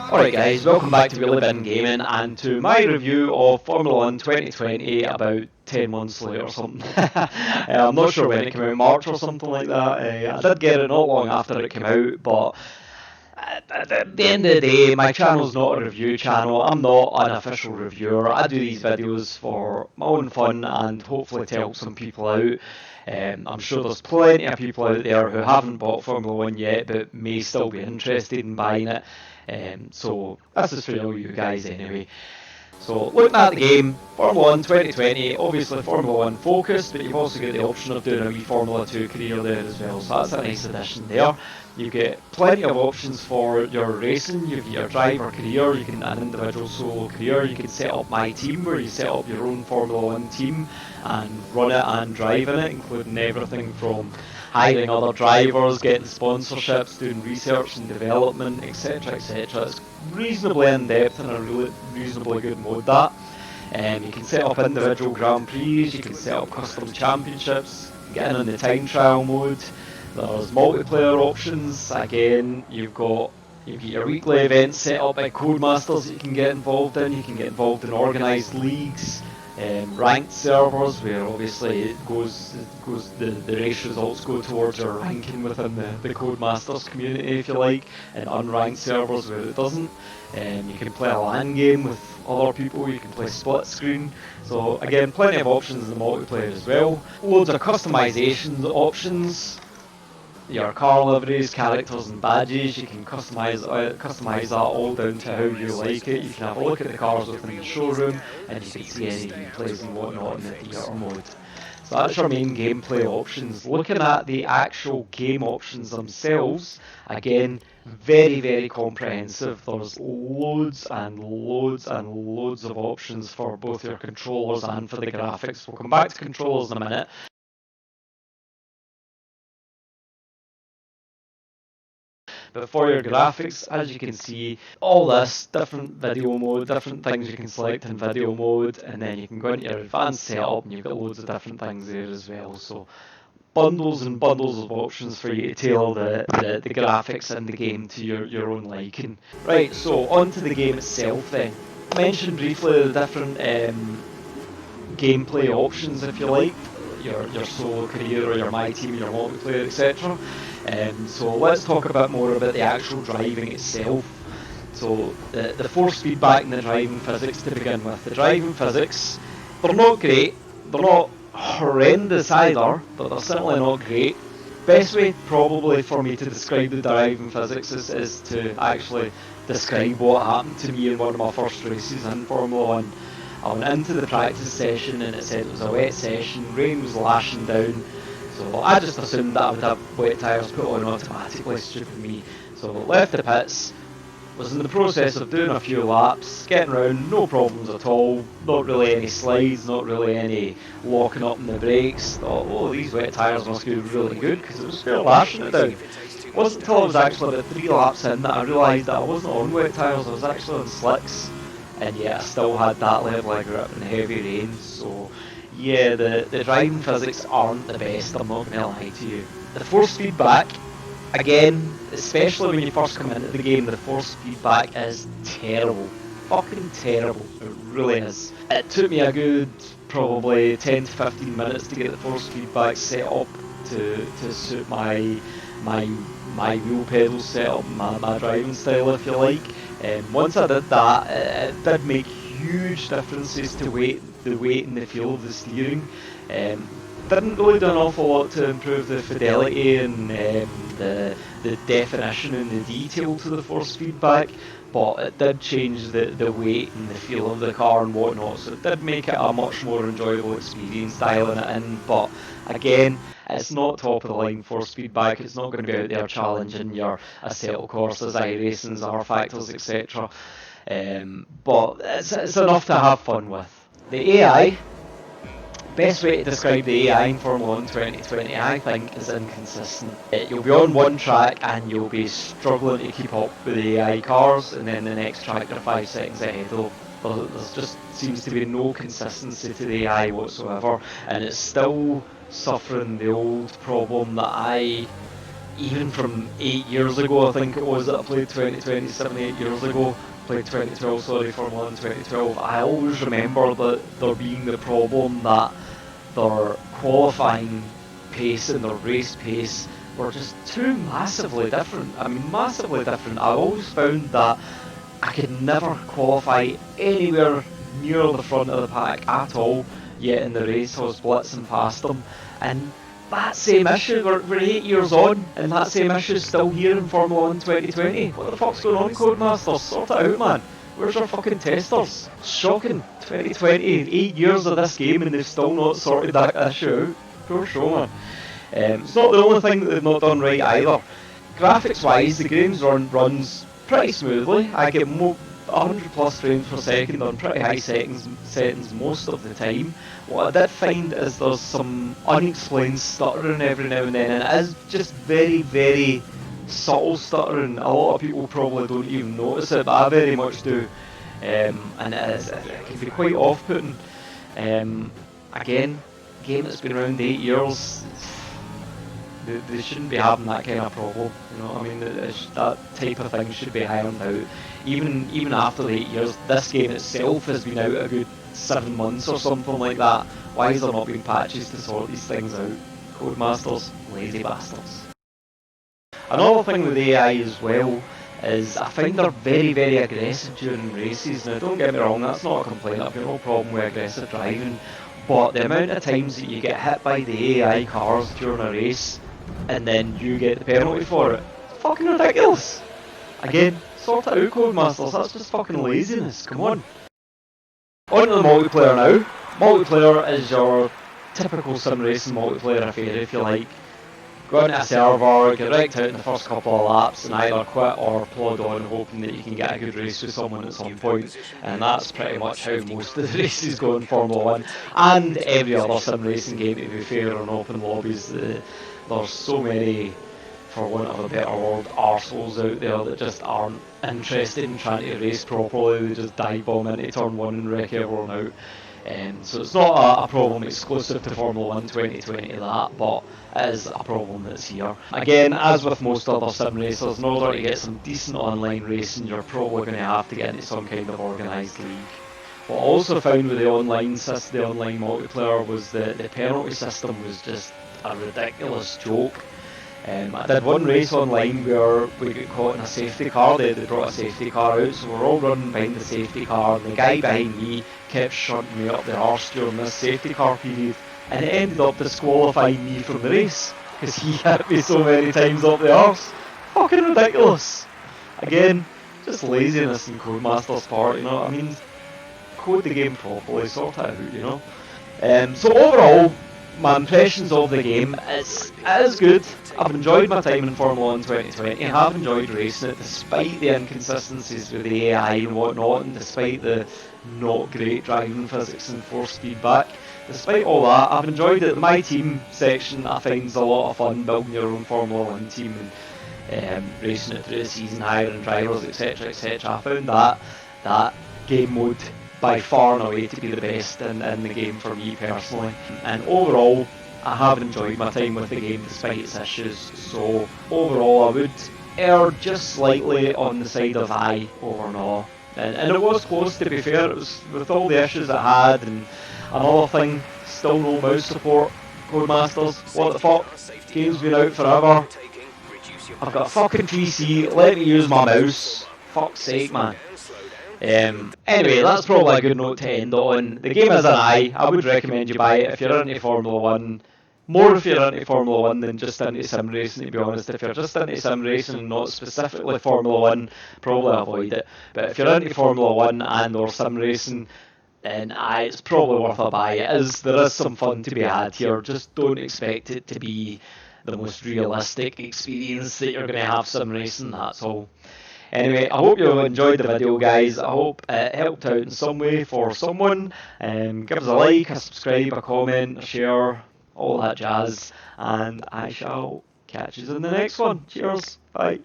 Alright guys, welcome back to Really Bin Gaming and to my review of Formula 1 2020 about 10 months later or something. I'm not sure when it came out, March or something like that. I did get it not long after it came out, but at the end of the day, my channel's not a review channel. I'm not an official reviewer. I do these videos for my own fun and hopefully to help some people out. I'm sure there's plenty of people out there who haven't bought Formula 1 yet but may still be interested in buying it. So this is for all you guys anyway. So looking at the game, Formula 1 2020, obviously Formula 1 focused, but you've also got the option of doing a wee Formula 2 career there as well, so that's a nice addition there. You get plenty of options for your racing. You've got your driver career, you can an individual solo career, you can set up My Team where you set up your own Formula 1 team and run it and drive in it, including everything from hiring other drivers, getting sponsorships, doing research and development, etc, etc. It's reasonably in depth and a really reasonably good mode that. You can set up individual Grand Prix, you can set up custom championships, get in the time trial mode. There's multiplayer options. Again, you've got your weekly events set up by Codemasters that you can get involved in. You can get involved in organised leagues, ranked servers where obviously it goes the race results go towards your ranking within the Codemasters community, if you like, and unranked servers where it doesn't. You can play a LAN game with other people, you can play split screen. So again, plenty of options in the multiplayer as well. Loads of customization options. Your car liveries, characters and badges, you can customise that all down to how you like it. You can have a look at the cars within the showroom and you can see any replays and whatnot in the theatre mode. So that's your main gameplay options. Looking at the actual game options themselves, again, very, very comprehensive. There's loads and loads and loads of options for both your controllers and for the graphics. We'll come back to controllers in a minute. But for your graphics, as you can see, all this, different video mode, different things you can select in video mode, and then you can go into your advanced setup and you've got loads of different things there as well. So bundles and bundles of options for you to tailor the graphics in the game to your own liking. Right, so on to the game itself then. I mentioned briefly the different gameplay options, if you like. Your solo career or your My Team, your multiplayer, etc. So let's talk a bit more about the actual driving itself. So the force feedback and the driving physics to begin with. The driving physics, they're not great, they're not horrendous either, but they're certainly not great. Best way probably for me to describe the driving physics is to actually describe what happened to me in one of my first races in Formula 1. I went into the practice session and it said it was a wet session, rain was lashing down, so I just assumed that I would have wet tyres put on automatically, stupid me. So left the pits, was in the process of doing a few laps, getting around, no problems at all, not really any slides, not really any locking up in the brakes. Thought, oh, these wet tyres must be really good because it was fair lashing it down. It wasn't until I was actually about 3 laps in that I realised that I wasn't on wet tyres, I was actually on slicks. And yet I still had that level of grip in heavy rains, so yeah, the driving physics aren't the best, I'm not going to lie to you. The force feedback, again, especially when you first come into the game, the force feedback is terrible. Fucking terrible, it really is. It took me a good probably 10 to 15 minutes to get the force feedback set up to suit my wheel pedals set up, my driving style, if you like. Once I did that, it did make huge differences to the weight and the feel of the steering. Didn't really do an awful lot to improve the fidelity and the definition and the detail to the force feedback, but it did change the weight and the feel of the car and whatnot, so it did make it a much more enjoyable experience dialing it in. But again, it's not top of the line force feedback, it's not going to be out there challenging your Assetto Corsas, iRacings, R-Factors, etc. But it's enough to have fun with. The AI, best way to describe the AI in Formula 1 2020, I think, is inconsistent. You'll be on one track and you'll be struggling to keep up with the AI cars, and then the next track you're 5 seconds ahead of. There just seems to be no consistency to the AI whatsoever, and it's still suffering the old problem that I even from 8 years ago, I think it was that I played 2020, 7, 8 years ago, played 2012, sorry, Formula 1 2012, I always remember that there being the problem that their qualifying pace and their race pace were just too massively different. I mean, massively different. I always found that I could never qualify anywhere near the front of the pack at all, yet in the race I was blitzing past them. And that same issue, we're 8 years on, and that same issue is still here in Formula 1 2020. What the fuck's going on, Codemasters? Sort it out, man. Where's your fucking testers? Shocking. 2020, 8 years of this game and they've still not sorted that issue out. Poor show, man. It's not the only thing that they've not done right either. Graphics wise, the game's runs pretty smoothly. I get 100 plus frames per second on pretty high settings most of the time. What I did find is there's some unexplained stuttering every now and then, and it is just very, very subtle stuttering. A lot of people probably don't even notice it, but I very much do. And it can be quite off-putting. Again, game that's been around 8 years, they shouldn't be having that kind of problem. You know what I mean? That type of thing should be ironed out. Even after the 8 years, this game itself has been out a good 7 months or something like that. Why has there not been patches to sort these things out? Codemasters, lazy bastards. Another thing with AI as well is I find they're very, very aggressive during races. Now don't get me wrong, that's not a complaint, I've got no problem with aggressive driving, but the amount of times that you get hit by the AI cars during a race and then you get the penalty for it, it's fucking ridiculous. Again, sort it out, Codemasters, that's just fucking laziness, come on. On to the multiplayer now. Multiplayer is your typical sim racing multiplayer affair, if you like. Go into a server, get wrecked out in the first couple of laps and either quit or plod on hoping that you can get a good race with someone at some point, and that's pretty much how most of the races go in Formula 1 and every other sim racing game, to be fair, on open lobbies. There's so many, for want of a better word, arseholes out there that just aren't interested in trying to race properly. They just dive bomb into turn 1 and wreck everyone out. So it's not a problem exclusive to Formula 1 2020 that, but it is a problem that's here. Again, as with most other sim racers, in order to get some decent online racing, you're probably going to have to get into some kind of organised league. What I also found with the online multiplayer was that the penalty system was just a ridiculous joke. I did one race online where we got caught in a safety car. They brought a safety car out, so we're all running behind the safety car, and the guy behind me kept shunting me up the arse during this safety car period, and it ended up disqualifying me from the race because he hit me so many times up the arse. Fucking ridiculous. Again, just laziness on Codemasters' part, you know what I mean? Code the game properly, sort it out, you know? So overall, my impressions of the game, it is good. I've enjoyed my time in Formula 1 2020. I have enjoyed racing it despite the inconsistencies with the AI and whatnot, and despite the not great driving physics and force feedback. Despite all that, I've enjoyed it. The My Team section I find is a lot of fun, building your own Formula 1 team and racing it through the season, hiring drivers, etc, etc. I found that game mode by far and away to be the best in the game for me personally. And overall, I have enjoyed my time with the game despite its issues, so overall I would err just slightly on the side of aye over no. And it was close, to be fair. It was with all the issues it had, and another thing, still no mouse support. Codemasters, what the fuck? Game's been out forever. I've got a fucking PC, let me use my mouse. Fuck's sake, man. Anyway, that's probably a good note to end on. The game is an aye. I would recommend you buy it if you're into Formula 1. More if you're into Formula 1 than just into sim racing, to be honest. If you're just into sim racing and not specifically Formula 1, probably avoid it. But if you're into Formula 1 and or sim racing, then aye, it's probably worth a buy. There is some fun to be had here. Just don't expect it to be the most realistic experience that you're going to have sim racing, that's all. Anyway, I hope you enjoyed the video, guys. I hope it helped out in some way for someone. Give us a like, a subscribe, a comment, a share, all that jazz. And I shall catch you in the next one. Cheers. Bye.